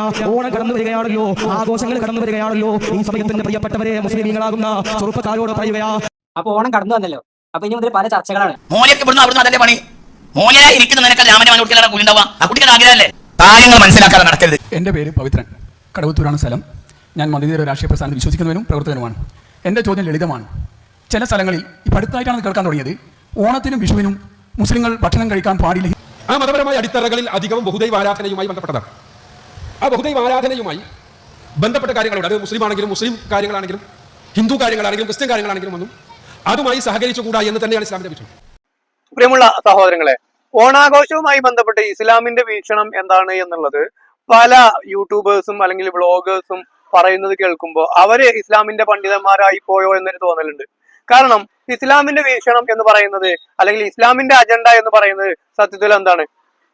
ഓണം കടന്നു വരികയാണല്ലോ, ആഘോഷങ്ങൾ കടന്നു വരികയാണല്ലോ. ഈ സമയത്തിന്റെ പ്രിയപ്പെട്ടവരെ മുസ്ലിമീങ്ങളാകുന്ന ചെറുപ്പക്കാരോട് പറയുകയാ, അപ്പൊ ഓണം കടന്നു വന്നല്ലോ. അപ്പൊ ഇനി മുതൽ പല ചർച്ചകളാണ്. കാര്യങ്ങൾ മനസ്സിലാക്കാതെ നടക്കരുത്. എൻ്റെ പേര് പവിത്രൻ, കടവത്തൂരാണ് സ്ഥലം. ഞാൻ മതേതര രാഷ്ട്രീയ പ്രസ്ഥാനത്തിൽ വിശ്വസിക്കുന്നവനും പ്രവർത്തകനുമാണ്. എൻ്റെ ചോദ്യം ലളിതമാണ്. ചില സ്ഥലങ്ങളിൽ ഇപ്പോൾ അടുത്തായിട്ടാണ് കേൾക്കാൻ തുടങ്ങിയത്, ഓണത്തിനും വിഷുവിനും മുസ്ലിങ്ങൾ ഭക്ഷണം കഴിക്കാൻ പാടില്ല. ആ മതപരമായ അടിത്തറകളിൽ അധികവും ബഹുദൈവ ആരാധനയുമായി ബന്ധപ്പെട്ടതാണ്. ആ ബഹുദൈവ ആരാധനയുമായി ബന്ധപ്പെട്ട കാര്യങ്ങളുണ്ട്. അത് മുസ്ലിം ആണെങ്കിലും മുസ്ലിം കാര്യങ്ങളാണെങ്കിലും ഹിന്ദു കാര്യങ്ങളാണെങ്കിലും ക്രിസ്ത്യൻ കാര്യങ്ങളാണെങ്കിലും ഒന്നും അതുമായി സഹകരിച്ചുകൂടാ എന്ന് തന്നെയാണ് ഇസ്ലാമിന്റെ വീക്ഷണം. പ്രിയമുള്ള സഹോദരങ്ങളെ, ഓണാഘോഷവുമായി ബന്ധപ്പെട്ട് ഇസ്ലാമിന്റെ വീക്ഷണം എന്താണ് എന്നുള്ളത് പല യൂട്യൂബേഴ്സും അല്ലെങ്കിൽ വ്ളോഗേഴ്സും പറയുന്നത് കേൾക്കുമ്പോൾ അവര് ഇസ്ലാമിന്റെ പണ്ഡിതന്മാരായി പോയോ എന്നൊരു തോന്നലുണ്ട്. കാരണം ഇസ്ലാമിന്റെ വീക്ഷണം എന്ന് പറയുന്നത് അല്ലെങ്കിൽ ഇസ്ലാമിന്റെ അജണ്ട എന്ന് പറയുന്നത് സത്യത്തിൽ എന്താണ്?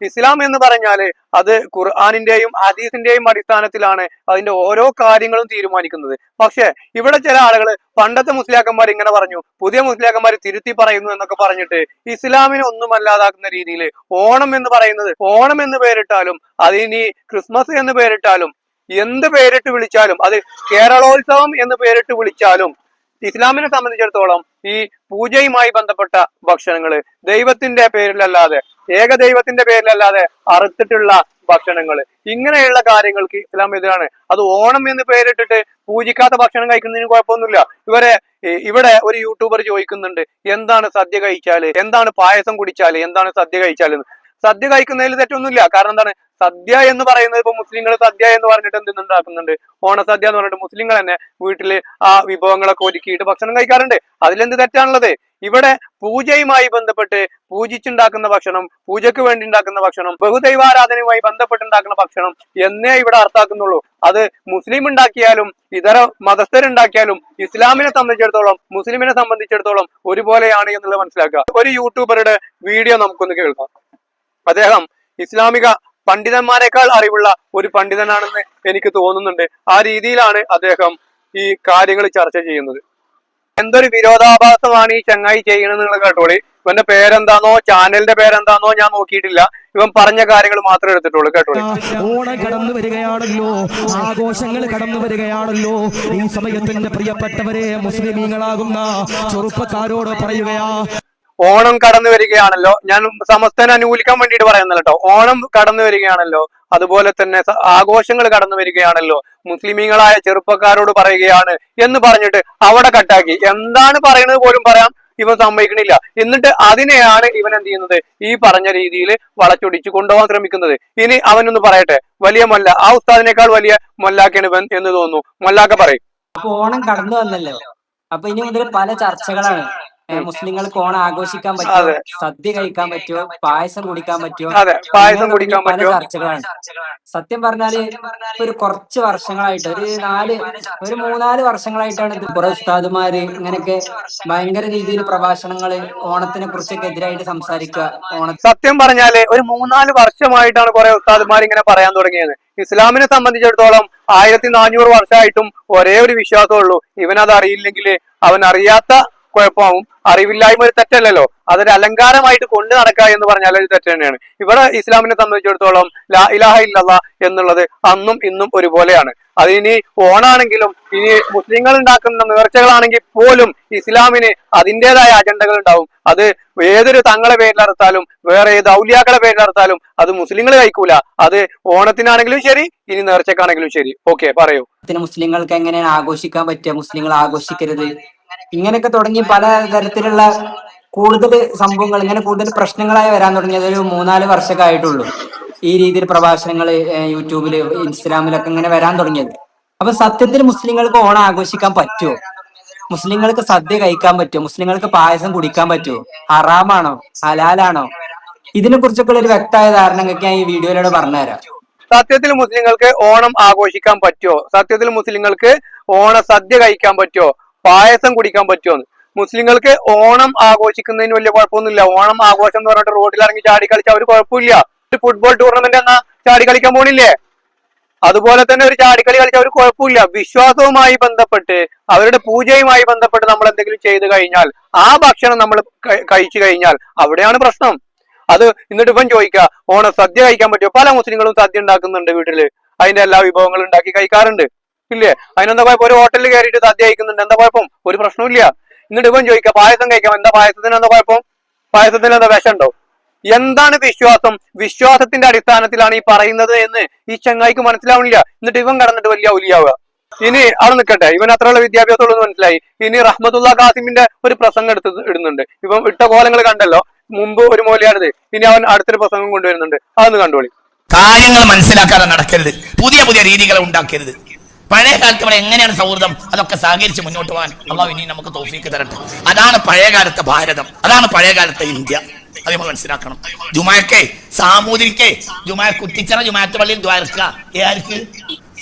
ഇസ്ലാം എന്ന് പറഞ്ഞാല് അത് ഖുർആനിന്റെയും ഹദീസിന്റെയും അടിസ്ഥാനത്തിലാണ് അതിന്റെ ഓരോ കാര്യങ്ങളും തീരുമാനിക്കുന്നത്. പക്ഷെ ഇവിടെ ചില ആളുകൾ പണ്ടത്തെ മുസ്ലിയാക്കന്മാർ ഇങ്ങനെ പറഞ്ഞു, പുതിയ മുസ്ലിയാക്കന്മാർ തിരുത്തി പറയുന്നു എന്നൊക്കെ പറഞ്ഞിട്ട് ഇസ്ലാമിനെ ഒന്നും അല്ലാതാക്കുന്ന രീതിയിൽ ഓണം എന്ന് പറയുന്നത്, ഓണം എന്ന് പേരിട്ടാലും അതിനി ക്രിസ്മസ് എന്ന് പേരിട്ടാലും എന്ത് പേരിട്ട് വിളിച്ചാലും, അത് കേരളോത്സവം എന്ന് പേരിട്ട് വിളിച്ചാലും ഇസ്ലാമിനെ സംബന്ധിച്ചിടത്തോളം ഈ പൂജയുമായി ബന്ധപ്പെട്ട ഭക്ഷണങ്ങള് ദൈവത്തിന്റെ പേരിലല്ലാതെ, ഏകദൈവത്തിന്റെ പേരിലല്ലാതെ അറുത്തിട്ടുള്ള ഭക്ഷണങ്ങള്, ഇങ്ങനെയുള്ള കാര്യങ്ങൾക്ക് ഇസ്ലാം എതിരാണ്. അത് ഓണം എന്ന് പേരിട്ടിട്ട് പൂജിക്കാത്ത ഭക്ഷണം കഴിക്കുന്നതിന് കുഴപ്പമൊന്നുമില്ല. ഇവിടെ ഒരു യൂട്യൂബർ ചോദിക്കുന്നുണ്ട്, എന്താണ് സദ്യ കഴിച്ചാല്, എന്താണ് പായസം കുടിച്ചാല്, എന്താണ് സദ്യ കഴിച്ചാലെന്ന്. സദ്യ കഴിക്കുന്നതിൽ തെറ്റൊന്നുമില്ല. കാരണം എന്താണ്, സദ്യ എന്ന് പറയുന്നത് ഇപ്പൊ മുസ്ലിങ്ങൾ സദ്യ എന്ന് പറഞ്ഞിട്ട് എന്തുണ്ടാക്കുന്നുണ്ട്, ഓണസദ്യ എന്ന് പറഞ്ഞിട്ട് മുസ്ലിങ്ങൾ തന്നെ വീട്ടില് ആ വിഭവങ്ങളൊക്കെ ഒരുക്കിയിട്ട് ഭക്ഷണം കഴിക്കാറുണ്ട്. അതിലെന്ത് തെറ്റാണുള്ളത്? ഇവിടെ പൂജയുമായി ബന്ധപ്പെട്ട് പൂജിച്ചുണ്ടാക്കുന്ന ഭക്ഷണം, പൂജയ്ക്ക് വേണ്ടി ഉണ്ടാക്കുന്ന ഭക്ഷണം, ബഹുദൈവാരാധനയുമായി ബന്ധപ്പെട്ടുണ്ടാക്കുന്ന ഭക്ഷണം എന്നേ ഇവിടെ അർത്ഥാക്കുന്നുള്ളൂ. അത് മുസ്ലിം ഉണ്ടാക്കിയാലും ഇതര മതസ്ഥരുണ്ടാക്കിയാലും ഇസ്ലാമിനെ സംബന്ധിച്ചിടത്തോളം മുസ്ലിമിനെ സംബന്ധിച്ചിടത്തോളം ഒരുപോലെയാണ് എന്നുള്ളത് മനസ്സിലാക്കുക. ഒരു യൂട്യൂബറുടെ വീഡിയോ നമുക്കൊന്ന് കേൾക്കാം. അദ്ദേഹം ഇസ്ലാമിക പണ്ഡിതന്മാരെക്കാൾ അറിവുള്ള ഒരു പണ്ഡിതനാണെന്ന് എനിക്ക് തോന്നുന്നുണ്ട്. ആ രീതിയിലാണ് അദ്ദേഹം ഈ കാര്യങ്ങൾ ചർച്ച ചെയ്യുന്നത്. എന്തൊരു വിരോധാഭാസമാണ് ഈ ചങ്ങായി ചെയ്യണമെന്ന് നിങ്ങൾ കേട്ടോളി. ഇവന്റെ പേരെന്താണോ ചാനലിന്റെ പേരെന്താണോ ഞാൻ നോക്കിയിട്ടില്ല. ഇവൻ പറഞ്ഞ കാര്യങ്ങൾ മാത്രമേ എടുത്തിട്ടുള്ളൂ. കേട്ടോളി. ഓണം കടന്നു വരികയാണല്ലോ, ആഘോഷങ്ങൾ കടന്നു വരികയാണല്ലോ. ഈ സമയത്തിന്റെ പ്രിയപ്പെട്ടവരെ മുസ്ലിമീങ്ങളാകുന്ന ചെറുപ്പക്കാരോട് പറയുകയാ, ഓണം കടന്നു വരികയാണല്ലോ. ഞാൻ സമസ്തനെ അനുകൂലിക്കാൻ വേണ്ടിയിട്ട് പറയുന്നില്ല കേട്ടോ. ഓണം കടന്നു വരികയാണല്ലോ, അതുപോലെ തന്നെ ആഘോഷങ്ങൾ കടന്നു വരികയാണല്ലോ, മുസ്ലിമീങ്ങളായ ചെറുപ്പക്കാരോട് പറയുകയാണ് എന്ന് പറഞ്ഞിട്ട് അവിടെ കട്ടാക്കി. എന്താണ് പറയുന്നത് പോലും പറയാൻ ഇവൻ സമ്മതിക്കണില്ല. എന്നിട്ട് അതിനെയാണ് ഇവൻ എന്ത് ചെയ്യുന്നത്, ഈ പറഞ്ഞ രീതിയിൽ വളച്ചൊടിച്ച് കൊണ്ടുപോകാൻ ശ്രമിക്കുന്നത്. ഇനി അവനൊന്ന് പറയട്ടെ, വലിയ മൊല്ല, ആ ഉസ്താദിനേക്കാൾ വലിയ മൊല്ലാക്കാണ് ഇവൻ എന്ന് തോന്നുന്നു. മൊല്ലാക്ക പറയും. അപ്പൊ ഓണം കടന്നു വന്നല്ലോ. അപ്പൊ ഇനി മുതൽ പല ചർച്ചകളാണ്. മുസ്ലിങ്ങൾക്ക് ഓണം ആഘോഷിക്കാൻ പറ്റുമോ, സദ്യ കഴിക്കാൻ പറ്റുമോ, പായസം കുടിക്കാൻ പറ്റുമോ, പായസം കുടിക്കാൻ പല ചർച്ചകളാണ്. സത്യം പറഞ്ഞാല് ഒരു കുറച്ച് വർഷങ്ങളായിട്ട് ഒരു 3-4 വർഷങ്ങളായിട്ടാണ് കുറെ ഉസ്താദുമാര് ഇങ്ങനെയൊക്കെ ഭയങ്കര രീതിയിൽ പ്രഭാഷണങ്ങള് ഓണത്തിനെ കുറിച്ചൊക്കെ എതിരായിട്ട് സംസാരിക്കുക. സത്യം പറഞ്ഞാല് ഒരു 3-4 വർഷമായിട്ടാണ് കുറെ ഉസ്താദുമാർ ഇങ്ങനെ പറയാൻ തുടങ്ങിയത്. ഇസ്ലാമിനെ സംബന്ധിച്ചിടത്തോളം 1400 വർഷമായിട്ടും ഒരേ ഒരു വിശ്വാസമുള്ളൂ, ഇവനത് അറിയില്ലെങ്കിൽ അവൻ അറിയാത്ത കുഴപ്പമാവും. അറിവില്ലായ്മ ഒരു തെറ്റല്ലല്ലോ, അതൊരു അലങ്കാരമായിട്ട് കൊണ്ടു നടക്കുക എന്ന് പറഞ്ഞാൽ ഒരു തെറ്റ് തന്നെയാണ്. ഇവിടെ ഇസ്ലാമിനെ സംബന്ധിച്ചിടത്തോളം ലാ ഇലാഹ ഇല്ലല്ലാഹ് എന്നുള്ളത് അന്നും ഇന്നും ഒരുപോലെയാണ്. അതിനി ഓണാണെങ്കിലും ഇനി മുസ്ലിങ്ങൾ ഉണ്ടാക്കുന്ന നേർച്ചകളാണെങ്കിൽ പോലും ഇസ്ലാമിന് അതിൻ്റെതായ അജണ്ടകൾ ഉണ്ടാവും. അത് ഏതൊരു തങ്ങളെ പേരിലറുത്താലും വേറെ ഏത് ഔലിയാക്കളെ പേരിലറുത്താലും അത് മുസ്ലിങ്ങൾ കഴിക്കൂല. അത് ഓണത്തിനാണെങ്കിലും ശരി, ഇനി നേർച്ചക്കാണെങ്കിലും ശരി. ഓക്കെ, പറയൂ. മുസ്ലിങ്ങൾക്ക് എങ്ങനെയാണ് ആഘോഷിക്കാൻ പറ്റുക, മുസ്ലിങ്ങൾ ആഘോഷിക്കരുത്, ഇങ്ങനെയൊക്കെ തുടങ്ങി പല തരത്തിലുള്ള കൂടുതൽ സംഭവങ്ങൾ, ഇങ്ങനെ കൂടുതൽ പ്രശ്നങ്ങളായി വരാൻ തുടങ്ങിയത് ഒരു 3-4 വർഷമൊക്കെ ആയിട്ടുള്ളൂ. ഈ രീതിയിൽ പ്രഭാഷണങ്ങൾ യൂട്യൂബില് ഇൻസ്റ്റാഗ്രാമിലൊക്കെ ഇങ്ങനെ വരാൻ തുടങ്ങിയത്. അപ്പൊ സത്യത്തിൽ മുസ്ലിങ്ങൾക്ക് ഓണം ആഘോഷിക്കാൻ പറ്റുമോ, മുസ്ലിങ്ങൾക്ക് സദ്യ കഴിക്കാൻ പറ്റുമോ, മുസ്ലിങ്ങൾക്ക് പായസം കുടിക്കാൻ പറ്റുമോ, ഹറാമാണോ ഹലാലാണോ, ഇതിനെ കുറിച്ചൊക്കെ ഒരു വ്യക്തമായ ധാരണയൊക്കെ ഞാൻ ഈ വീഡിയോയിലൂടെ പറഞ്ഞുതരാം. സത്യത്തിൽ മുസ്ലിങ്ങൾക്ക് ഓണം ആഘോഷിക്കാൻ പറ്റുമോ, സത്യത്തിൽ മുസ്ലിങ്ങൾക്ക് ഓണ സദ്യ കഴിക്കാൻ പറ്റുമോ, പായസം കുടിക്കാൻ പറ്റുമോ? മുസ്ലിങ്ങൾക്ക് ഓണം ആഘോഷിക്കുന്നതിന് വലിയ കുഴപ്പമൊന്നുമില്ല. ഓണം ആഘോഷം എന്ന് പറഞ്ഞിട്ട് റോഡിൽ ഇറങ്ങി ചാടി കളിച്ചാൽ ഒരു കുഴപ്പമില്ല. ഫുട്ബോൾ ടൂർണമെന്റ് എന്നാ ചാടി കളിക്കാൻ പോണില്ലേ, അതുപോലെ തന്നെ ഒരു ചാടിക്കളി കളിച്ചാൽ ഒരു കുഴപ്പമില്ല. വിശ്വാസവുമായി ബന്ധപ്പെട്ട് അവരുടെ പൂജയുമായി ബന്ധപ്പെട്ട് നമ്മൾ എന്തെങ്കിലും ചെയ്തു കഴിഞ്ഞാൽ, ആ ഭക്ഷണം നമ്മൾ കഴിച്ചു കഴിഞ്ഞാൽ അവിടെയാണ് പ്രശ്നം. അത് എന്നിട്ട് ഇപ്പം ചോദിക്കുക ഓണം സദ്യ കഴിക്കാൻ പറ്റുമോ? പല മുസ്ലിങ്ങളും സദ്യ ഉണ്ടാക്കുന്നുണ്ട് വീട്ടില്. അതിന്റെ എല്ലാ വിഭവങ്ങളും ഉണ്ടാക്കി കഴിക്കാറുണ്ട്, ഇല്ലേ? അതിനെന്താ കുഴപ്പം? ഒരു ഹോട്ടലിൽ കയറിയിട്ട് സദ്യ കഴിക്കുന്നുണ്ട്, എന്താ കുഴപ്പം? ഒരു പ്രശ്നമില്ല. എന്നിട്ട് ഇവൻ ചോദിക്കാം പായസം കഴിക്കാം, എന്താ പായസത്തിന് എന്താ കുഴപ്പം? പായസത്തിന് എന്താ വിഷമുണ്ടോ? എന്താണ് വിശ്വാസം? വിശ്വാസത്തിന്റെ അടിസ്ഥാനത്തിലാണ് ഈ പറയുന്നത് എന്ന് ഈ ചങ്ങായിക്ക് മനസ്സിലാവുന്നില്ല. എന്നിട്ട് ഇവൻ കടന്നിട്ട് വലിയ ഔലിയാവുക. ഇനി അവിടെ നിൽക്കട്ടെ, ഇവൻ അത്രയുള്ള വിദ്യാഭ്യാസമുള്ളൂ മനസ്സിലായി. ഇനി റഹ്മത്തുള്ള ഖാസിമിന്റെ ഒരു പ്രസംഗം ഇടുന്നുണ്ട്. ഇവൻ ഇട്ട കോലങ്ങൾ കണ്ടല്ലോ, മുമ്പ് ഒരു മൂലയാണിത്, ഇനി അവൻ അടുത്തൊരു പ്രസംഗം കൊണ്ടുവരുന്നുണ്ട്, അതൊന്ന് കണ്ടോളി. കാര്യങ്ങൾ മനസ്സിലാക്കാതെ നടക്കരുത്, പുതിയ പുതിയ രീതികൾ ഉണ്ടാക്കരുത്. പഴയ കാലത്ത് ഇവിടെ എങ്ങനെയാണ് സൗഹൃദം, അതൊക്കെ സഹകരിച്ച് മുന്നോട്ട് പോകാൻ അള്ളാഹു ഇനി നമുക്ക് തൗഫീക്ക് തരട്ടെ. അതാണ് പഴയകാലത്തെ ഭാരതം, അതാണ് പഴയകാലത്തെ ഇന്ത്യ. അത് നമ്മൾ മനസ്സിലാക്കണം. ജുമാക്കെ സാമൂതിരിക്കെ ജുമാ കുറ്റിച്ചറ ജുമാഅത്ത് പള്ളിയിൽ ദ്വാരക്ക ആർക്ക്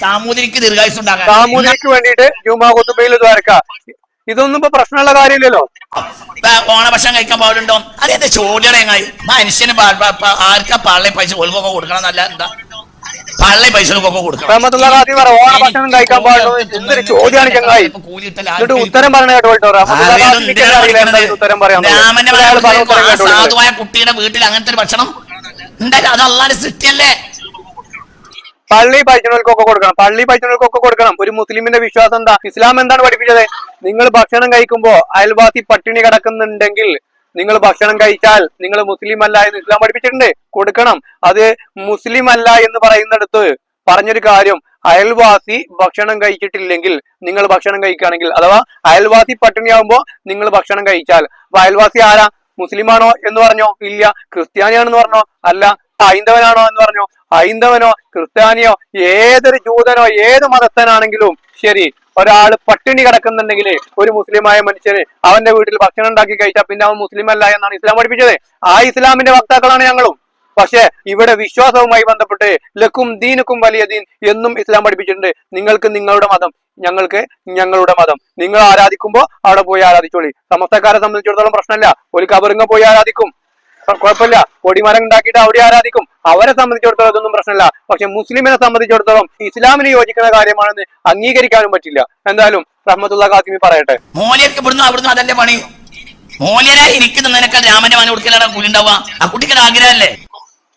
സാമൂതിരിക്ക് ദീർഘായുസ് ഉണ്ടാകാൻ, സാമൂതിരിക്ക് വേണ്ടിയിട്ട് ജുമാ ഖുതുബയിൽ ദ്വാരക്ക, ഇതൊന്നും ഇപ്പൊ പ്രശ്നമുള്ള കാര്യമില്ലല്ലോ. ഓണഭക്ഷണം കഴിക്കാൻ പാടുണ്ടോ? അതെന്താ ചോദ്യമായി മനുഷ്യന് ആർക്കാ പള്ളി പൈസ ഒൽക്കൊക്കെ കൊടുക്കണം എന്നല്ല, എന്താ പള്ളി പൈസ കൊടുക്കണം. റഹ്മത്തുള്ള ഖാസിം പറ ഓണഭക്ഷണം കഴിക്കാൻ പാടുണ്ടോ? എന്തൊരു ചോദ്യമാണ് ചങ്ങായി. എന്നിട്ട് ഉത്തരം പറഞ്ഞ കേട്ടോ. ഉത്തരം പറയാൻ സാധുവായ കുട്ടിയുടെ വീട്ടിൽ അങ്ങനത്തെ ഒരു ഭക്ഷണം ഉണ്ടായില്ല, അത് അള്ളാന്റെ സൃഷ്ടിയല്ലേ. പള്ളി പൈസകൾക്കൊക്കെ കൊടുക്കണം, പള്ളി പൈസകൾക്കൊക്കെ കൊടുക്കണം. ഒരു മുസ്ലിമിന്റെ വിശ്വാസം എന്താ? ഇസ്ലാം എന്താണ് പഠിപ്പിച്ചത്? നിങ്ങൾ ഭക്ഷണം കഴിക്കുമ്പോ അയൽവാസി പട്ടിണി കിടക്കുന്നുണ്ടെങ്കിൽ നിങ്ങൾ ഭക്ഷണം കഴിച്ചാൽ നിങ്ങൾ മുസ്ലിം അല്ല എന്ന് ഇസ്ലാം പഠിപ്പിച്ചിട്ടുണ്ട്, കൊടുക്കണം. അത് മുസ്ലിം അല്ല എന്ന് പറയുന്നിടത്ത് പറഞ്ഞൊരു കാര്യം, അയൽവാസി ഭക്ഷണം കഴിച്ചിട്ടില്ലെങ്കിൽ നിങ്ങൾ ഭക്ഷണം കഴിക്കുകയാണെങ്കിൽ, അഥവാ അയൽവാസി പട്ടിണിയാകുമ്പോ നിങ്ങൾ ഭക്ഷണം കഴിച്ചാൽ, അപ്പൊ അയൽവാസി ആരാ? മുസ്ലിമാണോ എന്ന് പറഞ്ഞോ? ഇല്ല. ക്രിസ്ത്യാനിയാണെന്ന് പറഞ്ഞോ? അല്ല. ഹൈന്ദവനാണോ എന്ന് പറഞ്ഞോ? ഹൈന്ദവനോ ക്രിസ്ത്യാനിയോ ഏതൊരു ജൂതനോ ഏത് മതസ്ഥനാണെങ്കിലും ശരി, ഒരാൾ പട്ടിണി കിടക്കുന്നുണ്ടെങ്കിൽ ഒരു മുസ്ലിമായ മനുഷ്യന് അവന്റെ വീട്ടിൽ ഭക്ഷണം ഉണ്ടാക്കി കഴിച്ചാൽ പിന്നെ അവൻ മുസ്ലിം അല്ല എന്നാണ് ഇസ്ലാം പഠിപ്പിച്ചത്. ആ ഇസ്ലാമിന്റെ വക്താക്കളാണ് ഞങ്ങളും. പക്ഷെ ഇവിടെ വിശ്വാസവുമായി ബന്ധപ്പെട്ട് ലക്കും ദീനുക്കും വലിയ ദീൻ എന്നും ഇസ്ലാം പഠിപ്പിച്ചിട്ടുണ്ട്. നിങ്ങൾക്ക് നിങ്ങളുടെ മതം, ഞങ്ങൾക്ക് ഞങ്ങളുടെ മതം. നിങ്ങൾ ആരാധിക്കുമ്പോ അവിടെ പോയി ആരാധിച്ചോളി. സമസ്തക്കാരെ സംബന്ധിച്ചിടത്തോളം പ്രശ്നമില്ല, ഒരു കബറിങ്ങ പോയി ആരാധിക്കും, കുഴപ്പമില്ല. കൊടിമരം ഉണ്ടാക്കിയിട്ട് അവിടെ ആരാധിക്കും, അവരെ സംബന്ധിച്ചിടത്തോളം ഇതൊന്നും പ്രശ്നമില്ല. പക്ഷെ മുസ്ലിമിനെ സംബന്ധിച്ചിടത്തോളം ഇസ്ലാമിന് യോജിക്കുന്ന കാര്യമാണെന്ന് അംഗീകരിക്കാനും പറ്റില്ല. എന്തായാലും റഹ്മത്തുള്ള ഖാസിമി പറയട്ടെ. മോലിയർക്ക് ഇവിടുന്ന് അവിടുന്ന് അതല്ലേ പണി. മോലിയരായി ഇരിക്കുന്നതിനേക്കാൾ രാമന്റെ മന കൊടുക്കലാണ് കൂലി ഉണ്ടാവുക, ആ കുട്ടിക്ക് ആഗ്രഹമല്ലേ.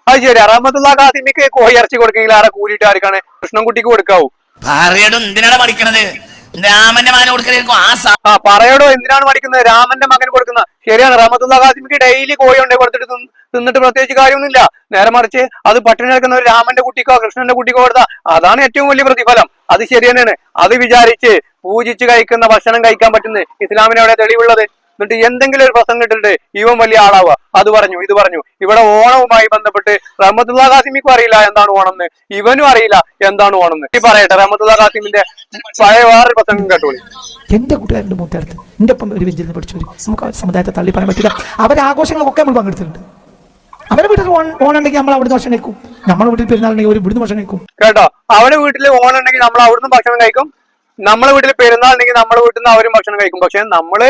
അത് ശരിയാ. റഹ്മത്തുള്ള ഖാസിമിക്ക് കോഴി ഇറച്ചി കൊടുക്കെങ്കിൽ ആരെ കൂലിയിട്ട് ആർക്കാണ്? കൃഷ്ണൻകുട്ടിക്ക് കൊടുക്കാവൂ. പറയടോ എന്തിനാണ് പഠിക്കണത്? രാമന്റെ മകന് കൊടുക്കലായിരിക്കും ആ പറയടോ എന്തിനാണ് പഠിക്കുന്നത്? രാമന്റെ മകന് കൊടുക്കുന്ന ശരിയാണ്. റഹ്മത്തുള്ള ഖാസിമിക്ക് ഡെയിലി കോഴി ഉണ്ടേ കൊടുത്തിട്ട് തിന്നിട്ട് പ്രത്യേകിച്ച് കാര്യമൊന്നുമില്ല. നേരെ മറിച്ച് അത് പട്ടിണി കിടക്കുന്ന ഒരു രാമന്റെ കുട്ടിക്കോ കൃഷ്ണന്റെ കുട്ടിക്കോ കൊടുത്താൽ അതാണ് ഏറ്റവും വലിയ പ്രതിഫലം. അത് ശരി തന്നെയാണ്. അത് വിചാരിച്ച് പൂജിച്ച് കഴിക്കുന്ന ഭക്ഷണം കഴിക്കാൻ പറ്റുന്ന ഇസ്ലാമിന് എവിടെ തെളിവുള്ളത്? എന്നിട്ട് എന്തെങ്കിലും ഒരു പ്രസംഗം ഇട്ടിട്ട് ഇവൻ വലിയ ആളാവുക, അത് പറഞ്ഞു ഇത് പറഞ്ഞു. ഇവിടെ ഓണവുമായി ബന്ധപ്പെട്ട് റഹ്മത്തുള്ള ഖാസിമിക്കും അറിയില്ല എന്താണ് ഓണം എന്ന്, ഇവനും അറിയില്ല എന്താണ് ഓണം എന്ന്. ഈ പറയട്ടെ റഹ്മത്തുള്ള ഖാസിമിന്റെ പഴയ വേറൊരു പ്രസംഗം കേട്ടോളി. എന്റെ കൂട്ടുകാരുടെ മൂത്തടുത്ത് എന്റെ ഒപ്പം ഒരു ബെഞ്ചിൽ നിന്ന് പഠിച്ചവര്, നമുക്ക് സമുദായത്തെ തള്ളി പറയാൻ പറ്റില്ല. അവരെ ആഘോഷങ്ങളൊക്കെ നമ്മൾ പങ്കെടുത്തിട്ടുണ്ട്. അവരുടെ വീട്ടിൽ ഓണുണ്ടെങ്കിൽ നമ്മൾ അവിടുന്ന് ഭക്ഷണം കഴിക്കും, നമ്മുടെ വീട്ടിൽ പെരുന്നാളുണ്ടെങ്കിൽ ഒരു ഇവിടുന്ന് ഭക്ഷണം കഴിക്കും. കേട്ടോ, അവരുടെ വീട്ടിൽ ഓണുണ്ടെങ്കിൽ നമ്മൾ അവിടുന്ന് ഭക്ഷണം കഴിക്കും, നമ്മളെ വീട്ടിൽ പെരുന്നാളുണ്ടെങ്കിൽ നമ്മുടെ വീട്ടിൽ നിന്ന് അവരും ഭക്ഷണം കഴിക്കും. പക്ഷെ നമ്മള്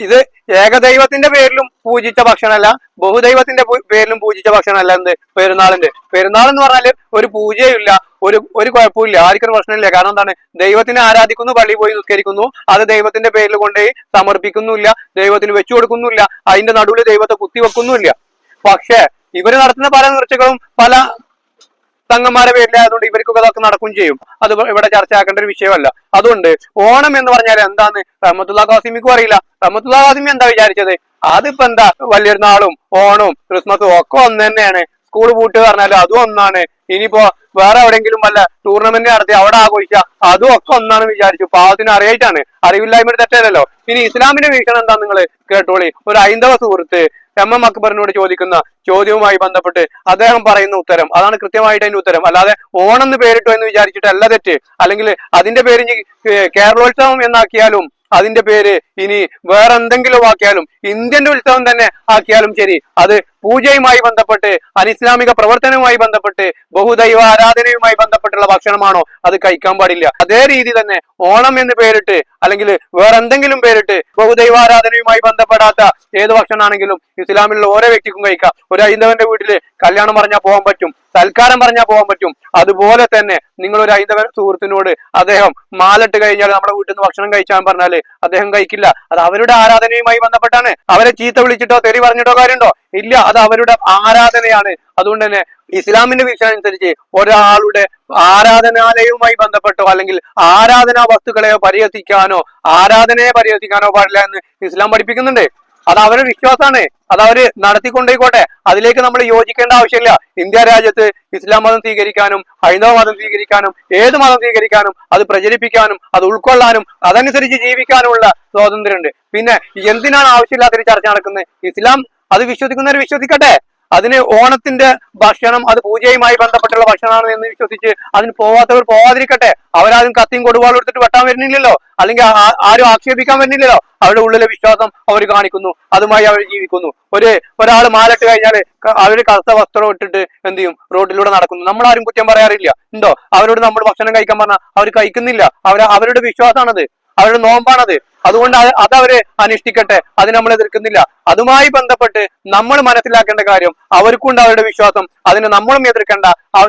ഇത് ഏകദൈവത്തിന്റെ പേരിലും പൂജിച്ച ഭക്ഷണമല്ല, ബഹുദൈവത്തിന്റെ പേരിലും പൂജിച്ച ഭക്ഷണമല്ല. എന്ത് പെരുന്നാളിന്റെ? പെരുന്നാൾ എന്ന് പറഞ്ഞാല് ഒരു പൂജയില്ല, ഒരു കുഴപ്പമില്ല, ആർക്കൊരു പ്രശ്നമില്ല. കാരണം എന്താണ്? ദൈവത്തിനെ ആരാധിക്കുന്നു, പള്ളിയിൽ പോയി നിസ്കരിക്കുന്നു, അത് ദൈവത്തിന്റെ പേരിൽ കൊണ്ടുപോയി സമർപ്പിക്കുന്നില്ല, ദൈവത്തിന് വെച്ചു കൊടുക്കുന്നില്ല, അതിന്റെ നടുവിൽ ദൈവത്തെ കുത്തിവെക്കുന്നില്ല. പക്ഷെ ഇവര് നടത്തുന്ന പല നേർച്ചകളും പല തങ്ങന്മാരെ പേരിലായതുകൊണ്ട് ഇവർക്കൊക്കെ അതൊക്കെ നടക്കും ചെയ്യും. അത് ഇവിടെ ചർച്ചയാക്കേണ്ട ഒരു വിഷയമല്ല. അതുകൊണ്ട് ഓണം എന്ന് പറഞ്ഞാൽ എന്താന്ന് റഹ്മത്തുള്ള ഖാസിമിക്കും അറിയില്ല. റഹ്മത്തുള്ള ഖാസിമി എന്താ വിചാരിച്ചത്? അതിപ്പോ എന്താ വലിയൊരു നാളും ഓണവും ക്രിസ്മസും ഒക്കെ ഒന്ന് തന്നെയാണ്. സ്കൂൾ പൂട്ട് പറഞ്ഞാലും അതും ഒന്നാണ്. ഇനിയിപ്പോ വേറെ എവിടെയെങ്കിലും വല്ല ടൂർണമെന്റ് നടത്തി അവിടെ ആഘോഷിച്ച അതും ഒക്കെ ഒന്നാണ് വിചാരിച്ചു. പാവത്തിന് അറിയായിട്ടാണ്, അറിവില്ലായ്മ തെറ്റല്ലല്ലോ. ഇനി ഇസ്ലാമിന്റെ വീക്ഷണം എന്താ നിങ്ങൾ കേട്ടോളി. ഒരു ഹൈന്ദവ സുഹൃത്ത് എം അക്ബറിനോട് ചോദിക്കുന്ന ചോദ്യവുമായി ബന്ധപ്പെട്ട് അദ്ദേഹം പറയുന്ന ഉത്തരം അതാണ് കൃത്യമായിട്ട് അതിന്റെ ഉത്തരം. അല്ലാതെ ഓണം എന്ന് പേരിട്ടു എന്ന് വിചാരിച്ചിട്ടല്ല തെറ്റ്. അല്ലെങ്കിൽ അതിന്റെ പേര് കേരളോത്സവം എന്നാക്കിയാലും അതിന്റെ പേര് ഇനി വേറെ എന്തെങ്കിലും ആക്കിയാലും ഇന്ത്യന്റെ ഉത്സവം തന്നെ ആക്കിയാലും ശരി, അത് പൂജയുമായി ബന്ധപ്പെട്ട് അനിസ്ലാമിക പ്രവർത്തനവുമായി ബന്ധപ്പെട്ട് ബഹുദൈവ ആരാധനയുമായി ബന്ധപ്പെട്ടുള്ള ഭക്ഷണമാണോ അത് കഴിക്കാൻ പാടില്ല. അതേ രീതി തന്നെ ഓണം എന്ന് പേരിട്ട് അല്ലെങ്കിൽ വേറെ എന്തെങ്കിലും പേരിട്ട് ബഹുദൈവ ആരാധനയുമായി ബന്ധപ്പെടാത്ത ഏത് ഭക്ഷണമാണെങ്കിലും ഇസ്ലാമിലുള്ള ഓരോ വ്യക്തിക്കും കഴിക്കാം. ഒരു ഹൈന്ദവന്റെ വീട്ടില് കല്യാണം പറഞ്ഞാൽ പോകാൻ പറ്റും, സൽക്കാരം പറഞ്ഞാൽ പോകാൻ പറ്റും. അതുപോലെ തന്നെ നിങ്ങൾ ഒരു ഹൈന്ദവ സുഹൃത്തിനോട് അദ്ദേഹം മാലിട്ട് കഴിഞ്ഞാൽ നമ്മുടെ വീട്ടിൽ നിന്ന് ഭക്ഷണം കഴിച്ചാൻ പറഞ്ഞാല് അദ്ദേഹം കഴിക്കില്ല. അത് അവരുടെ ആരാധനയുമായി ബന്ധപ്പെട്ടാണ്. അവരെ ചീത്ത വിളിച്ചിട്ടോ തെറി പറഞ്ഞിട്ടോ കാര്യമുണ്ടോ? ഇല്ല, അത് അവരുടെ ആരാധനയാണ്. അതുകൊണ്ട് തന്നെ ഇസ്ലാമിന്റെ വീക്ഷണം അനുസരിച്ച് ഒരാളുടെ ആരാധനാലയവുമായി ബന്ധപ്പെട്ടോ അല്ലെങ്കിൽ ആരാധനാ വസ്തുക്കളെയോ ആരാധനയെ പരിഹസിക്കാനോ പാടില്ല എന്ന് ഇസ്ലാം പഠിപ്പിക്കുന്നുണ്ട്. അത് അവരുടെ വിശ്വാസമാണ്, അത് അവര് നടത്തിക്കൊണ്ടേക്കോട്ടെ. അതിലേക്ക് നമ്മൾ യോജിക്കേണ്ട ആവശ്യമില്ല. ഇന്ത്യ രാജ്യത്ത് ഇസ്ലാം മതം സ്വീകരിക്കാനും ഹൈന്ദവ മതം സ്വീകരിക്കാനും ഏത് മതം സ്വീകരിക്കാനും അത് പ്രചരിപ്പിക്കാനും അത് ഉൾക്കൊള്ളാനും അതനുസരിച്ച് ജീവിക്കാനുമുള്ള സ്വാതന്ത്ര്യമുണ്ട്. പിന്നെ എന്തിനാണ് ആവശ്യമില്ലാത്തൊരു ചർച്ച നടക്കുന്നത്? ഇസ്ലാം അത് വിശ്വസിക്കുന്നവർ വിശ്വസിക്കട്ടെ. അതിന് ഓണത്തിന്റെ ഭക്ഷണം അത് പൂജയുമായി ബന്ധപ്പെട്ടുള്ള ഭക്ഷണമാണ് എന്ന് വിശ്വസിച്ച് അതിന് പോവാത്തവർ പോവാതിരിക്കട്ടെ. അവരാരും കത്തിയും കൊടുവാളും എടുത്തിട്ട് വെട്ടാൻ വരുന്നില്ലല്ലോ, അല്ലെങ്കിൽ ആരും ആക്ഷേപിക്കാൻ വരുന്നില്ലല്ലോ. അവരുടെ ഉള്ളിലെ വിശ്വാസം അവർ കാണിക്കുന്നു, അതുമായി അവർ ജീവിക്കുന്നു. ഒരാൾ മാലിട്ട് കഴിഞ്ഞാൽ അവര് കറുത്ത വസ്ത്രം ഇട്ടിട്ട് എന്ത് ചെയ്യും? റോഡിലൂടെ നടക്കുന്നു. നമ്മളാരും കുറ്റം പറയാറില്ല. ഉണ്ടോ? അവരോട് നമ്മൾ ഭക്ഷണം കഴിക്കാൻ പറഞ്ഞാൽ അവർ കഴിക്കുന്നില്ല. അവരുടെ വിശ്വാസമാണത്, അവരുടെ നോമ്പാണത്. അതുകൊണ്ട് അതവര് അനുഷ്ഠിക്കട്ടെ, അത് നമ്മൾ എതിർക്കുന്നില്ല. അതുമായി ബന്ധപ്പെട്ട് നമ്മൾ മനസ്സിലാക്കേണ്ട കാര്യം അവർക്കുണ്ട് അവരുടെ വിശ്വാസം, അതിനെ നമ്മളും എതിർക്കണ്ട.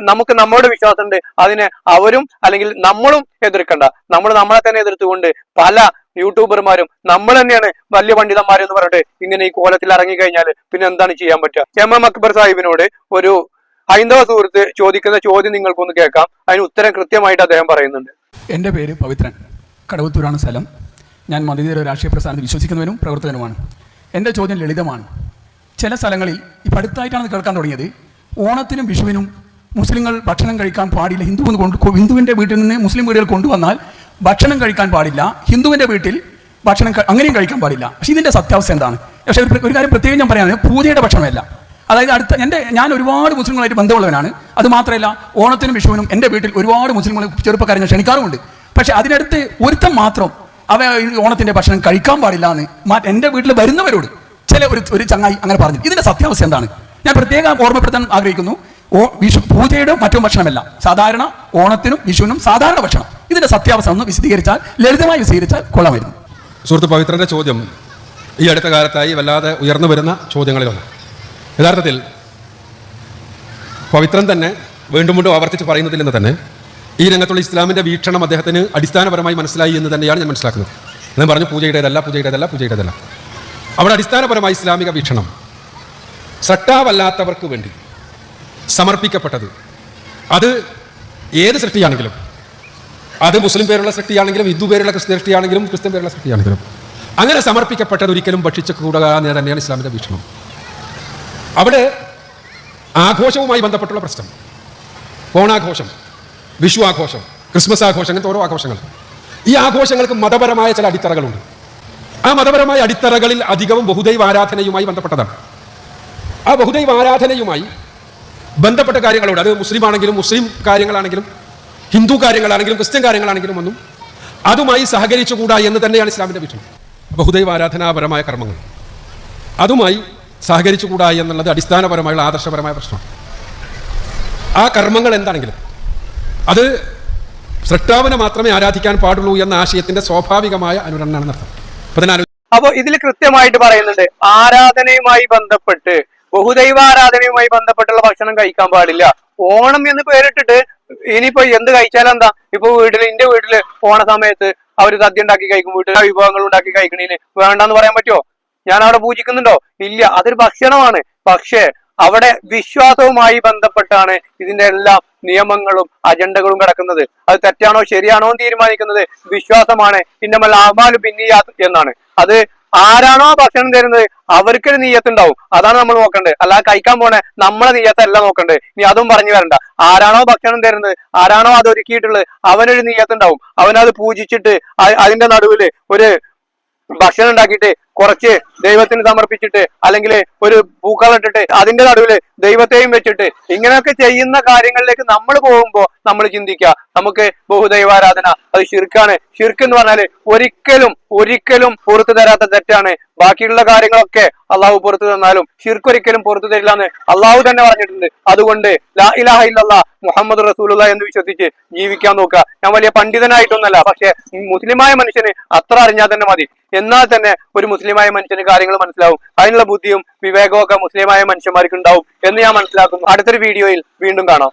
നമുക്ക് നമ്മുടെ വിശ്വാസമുണ്ട്, അതിനെ അവരും അല്ലെങ്കിൽ നമ്മളും എതിർക്കണ്ട. നമ്മൾ നമ്മളെ തന്നെ എതിർത്തുകൊണ്ട് പല യൂട്യൂബർമാരും നമ്മൾ തന്നെയാണ് വലിയ പണ്ഡിതന്മാരെന്ന് പറഞ്ഞിട്ട് ഇങ്ങനെ ഈ കോലത്തിൽ ഇറങ്ങിക്കഴിഞ്ഞാൽ പിന്നെ എന്താണ് ചെയ്യാൻ പറ്റുക? എം അക്ബർ സാഹിബിനോട് ഒരു ഹൈന്ദവ സുഹൃത്ത് ചോദിക്കുന്ന ചോദ്യം നിങ്ങൾക്കൊന്ന് കേൾക്കാം. അതിന് ഉത്തരം കൃത്യമായിട്ട് അദ്ദേഹം പറയുന്നുണ്ട്. എൻ്റെ പേര് പവിത്രൻ, കടവത്തൂരാണ് സ്ഥലം. ഞാൻ മതേതര രാഷ്ട്രീയ പ്രസ്ഥാനത്തിൽ വിശ്വസിക്കുന്നവനും പ്രവർത്തകനുമാണ്. എൻ്റെ ചോദ്യം ലളിതമാണ്. ചില സ്ഥലങ്ങളിൽ ഇപ്പം അടുത്തായിട്ടാണ് കേൾക്കാൻ തുടങ്ങിയത്, ഓണത്തിനും വിഷുവിനും മുസ്ലിങ്ങൾ ഭക്ഷണം കഴിക്കാൻ പാടില്ല. ഹിന്ദുവിൻ്റെ വീട്ടിൽ നിന്ന് മുസ്ലിം വീടുകൾ കൊണ്ടുവന്നാൽ ഭക്ഷണം കഴിക്കാൻ പാടില്ല, ഹിന്ദുവിൻ്റെ വീട്ടിൽ ഭക്ഷണം അങ്ങനെയും കഴിക്കാൻ പാടില്ല. പക്ഷേ ഇതിൻ്റെ സത്യാവസ്ഥ എന്താണ്? പക്ഷേ ഒരു കാര്യം പ്രത്യേകം ഞാൻ പറയാൻ, പൂജയുടെ ഭക്ഷണമല്ല. അതായത് ഞാൻ ഒരുപാട് മുസ്ലിങ്ങളായിട്ട് ബന്ധമുള്ളവനാണ്. അത് മാത്രമല്ല, ഓണത്തിനും വിഷുവിനും എൻ്റെ വീട്ടിൽ ഒരുപാട് മുസ്ലിങ്ങൾ ചെറുപ്പക്കാരെ ഞാൻ ക്ഷണിക്കാറുമുണ്ട്. പക്ഷേ അതിനടുത്ത് ഒരുത്തം മാത്രം ഓണത്തിന്റെ ഭക്ഷണം കഴിക്കാൻ പാടില്ല എന്ന് എൻ്റെ വീട്ടിൽ വരുന്നവരോട് ഒരു ചങ്ങായി അങ്ങനെ പറഞ്ഞു. ഇതിന്റെ സത്യാവസ്ഥ എന്താണ്? ഞാൻ പ്രത്യേകം ഓർമ്മപ്പെടുത്താൻ ആഗ്രഹിക്കുന്നു. പൂജയുടെ മറ്റു ഭക്ഷണമല്ല, സാധാരണ ഓണത്തിനും വിഷുവിനും സാധാരണ ഭക്ഷണം. ഇതിന്റെ സത്യാവസ്ഥ ഒന്ന് വിശദീകരിച്ചാൽ, ലളിതമായി വിശദീകരിച്ചാൽ കൊള്ളാമായിരുന്നു. സുഹൃത്ത് പവിത്രന്റെ ചോദ്യം ഈ അടുത്ത കാലത്തായി വല്ലാതെ ഉയർന്നു വരുന്ന ചോദ്യങ്ങളിലൊന്ന്. യഥാർത്ഥത്തിൽ പവിത്രൻ തന്നെ വീണ്ടും വീണ്ടും ആവർത്തിച്ച് പറയുന്നതിൽ നിന്ന് തന്നെ ഈ രംഗത്തുള്ള ഇസ്ലാമിൻ്റെ വീക്ഷണം അദ്ദേഹത്തിന് അടിസ്ഥാനപരമായി മനസ്സിലായി എന്ന് തന്നെയാണ് ഞാൻ മനസ്സിലാക്കുന്നത്. ഞാൻ പറഞ്ഞു പൂജയുടേതല്ല. അവിടെ അടിസ്ഥാനപരമായി ഇസ്ലാമിക വീക്ഷണം സട്ടാവല്ലാത്തവർക്ക് വേണ്ടി സമർപ്പിക്കപ്പെട്ടത്, അത് ഏത് സൃഷ്ടിയാണെങ്കിലും, അത് മുസ്ലിം പേരുള്ള സൃഷ്ടിയാണെങ്കിലും ഹിന്ദു പേരുള്ള സൃഷ്ടിയാണെങ്കിലും ക്രിസ്ത്യൻ പേരുള്ള സൃഷ്ടിയാണെങ്കിലും, അങ്ങനെ സമർപ്പിക്കപ്പെട്ടത് ഒരിക്കലും ഭക്ഷിച്ചുകൂടുക എന്ന് തന്നെയാണ് ഇസ്ലാമിൻ്റെ വീക്ഷണം. അവിടെ ആഘോഷവുമായി ബന്ധപ്പെട്ടുള്ള പ്രശ്നം, ഓണാഘോഷം, വിഷു ആഘോഷം, ക്രിസ്മസ് ആഘോഷം, അങ്ങനത്തെ ഓരോ ആഘോഷങ്ങൾ, ഈ ആഘോഷങ്ങൾക്ക് മതപരമായ ചില അടിത്തറകളുണ്ട്. ആ മതപരമായ അടിത്തറകളിൽ അധികവും ബഹുദൈവ ആരാധനയുമായി ബന്ധപ്പെട്ടതാണ്. ആ ബഹുദൈവ ആരാധനയുമായി ബന്ധപ്പെട്ട കാര്യങ്ങളോട്, അത് മുസ്ലിം ആണെങ്കിലും മുസ്ലിം കാര്യങ്ങളാണെങ്കിലും ഹിന്ദു കാര്യങ്ങളാണെങ്കിലും ക്രിസ്ത്യൻ കാര്യങ്ങളാണെങ്കിലും ഒന്നും അതുമായി സഹകരിച്ചുകൂടാ എന്ന് തന്നെയാണ് ഇസ്ലാമിൻ്റെ വീക്ഷണം. ബഹുദൈവ ആരാധനാപരമായ കർമ്മങ്ങൾ അതുമായി സഹകരിച്ചുകൂടാ എന്നുള്ളത് അടിസ്ഥാനപരമായുള്ള ആദർശപരമായ പ്രശ്നമാണ്. ആ കർമ്മങ്ങൾ എന്താണെങ്കിലും അത് സൃഷ്ടാവിനെ മാത്രമേ ആരാധിക്കാൻ പാടുള്ളൂ എന്ന ആശയത്തിന്റെ സ്വാഭാവികമായ അനുരണനാണ് അർത്ഥം. അപ്പൊ ഇതിൽ കൃത്യമായിട്ട് പറയുന്നുണ്ട്, ആരാധനയുമായി ബന്ധപ്പെട്ട് ബഹുദൈവ ആരാധനയുമായി ബന്ധപ്പെട്ടുള്ള ഭക്ഷണം കഴിക്കാൻ പാടില്ല. ഓണം എന്ന് പേരിട്ടിട്ട് ഇനിയിപ്പോ എന്ത് കഴിച്ചാലെന്താ? ഇപ്പൊ എന്റെ വീട്ടില് ഓണ സമയത്ത് അവര് സദ്യ ഉണ്ടാക്കി കഴിക്കും, വീട്ടിലെ വിഭവങ്ങൾ ഉണ്ടാക്കി കഴിക്കണേന് വേണ്ടെന്ന് പറയാൻ പറ്റുമോ? ഞാൻ അവിടെ പൂജിക്കുന്നുണ്ടോ? ഇല്ല, അതൊരു ഭക്ഷണമാണ്. പക്ഷേ അവിടെ വിശ്വാസവുമായി ബന്ധപ്പെട്ടാണ് ഇതിന്റെ എല്ലാ നിയമങ്ങളും അജണ്ടകളും കിടക്കുന്നത്. അത് തെറ്റാണോ ശരിയാണോ എന്ന് തീരുമാനിക്കുന്നത് വിശ്വാസമാണ്. ഇന്നമൽ അഅ്മാലു ബിന്നിയാത്ത് എന്നാണ്. അത് ആരാണോ ഭക്ഷണം തരുന്നത് അവർക്കൊരു നീയത്തുണ്ടാവും, അതാണ് നമ്മൾ നോക്കേണ്ടത്. അല്ലാതെ കഴിക്കാൻ പോണേ നമ്മളെ നീയത്തല്ല നോക്കേണ്ടത്. ഇനി അതും പറഞ്ഞു വരണ്ട. ആരാണോ ഭക്ഷണം തരുന്നത്, ആരാണോ അത് ഒരുക്കിയിട്ടുള്ളത്, അവനൊരു നീയത്തുണ്ടാവും. അവനത് പൂജിച്ചിട്ട് അതിന്റെ നടുവില് ഒരു ഭക്ഷണം ഉണ്ടാക്കിയിട്ട് കുറച്ച് ദൈവത്തിന് സമർപ്പിച്ചിട്ട് അല്ലെങ്കിൽ ഒരു പൂക്കളിട്ടിട്ട് അതിന്റെ നടുവില് ദൈവത്തെയും വെച്ചിട്ട് ഇങ്ങനെയൊക്കെ ചെയ്യുന്ന കാര്യങ്ങളിലേക്ക് നമ്മൾ പോകുമ്പോ നമ്മൾ ചിന്തിക്കുക, നമുക്ക് ബഹുദൈവാരാധന അത് ശിർക്കാണ്. ശിർക്ക് എന്ന് പറഞ്ഞാല് ഒരിക്കലും പുറത്തു തരാത്ത തെറ്റാണ്. ബാക്കിയുള്ള കാര്യങ്ങളൊക്കെ അള്ളാഹു പുറത്തു തന്നാലും ശിർക്ക് ഒരിക്കലും പുറത്തു തരില്ല എന്ന് അള്ളാഹു തന്നെ പറഞ്ഞിട്ടുണ്ട്. അതുകൊണ്ട് ലാ ഇലാഹ ഇല്ലല്ലാഹ് മുഹമ്മദ് റസൂലുള്ളാഹി എന്ന് വിശ്വസിച്ച് ജീവിക്കാൻ നോക്കുക. ഞാൻ വലിയ പണ്ഡിതനായിട്ടൊന്നല്ല, പക്ഷെ മുസ്ലിമായ മനുഷ്യന് അത്ര അറിഞ്ഞാൽ തന്നെ മതി. എന്നാൽ തന്നെ ഒരു മുസ്ലിമായ മനുഷ്യന് കാര്യങ്ങൾ മനസ്സിലാവും. അതിനുള്ള ബുദ്ധിയും വിവേകവും ഒക്കെ മുസ്ലിമായ മനുഷ്യന്മാർക്ക് ഉണ്ടാവും എന്ന് ഞാൻ മനസ്സിലാക്കുന്നു. അടുത്തൊരു വീഡിയോയിൽ വീണ്ടും കാണാം.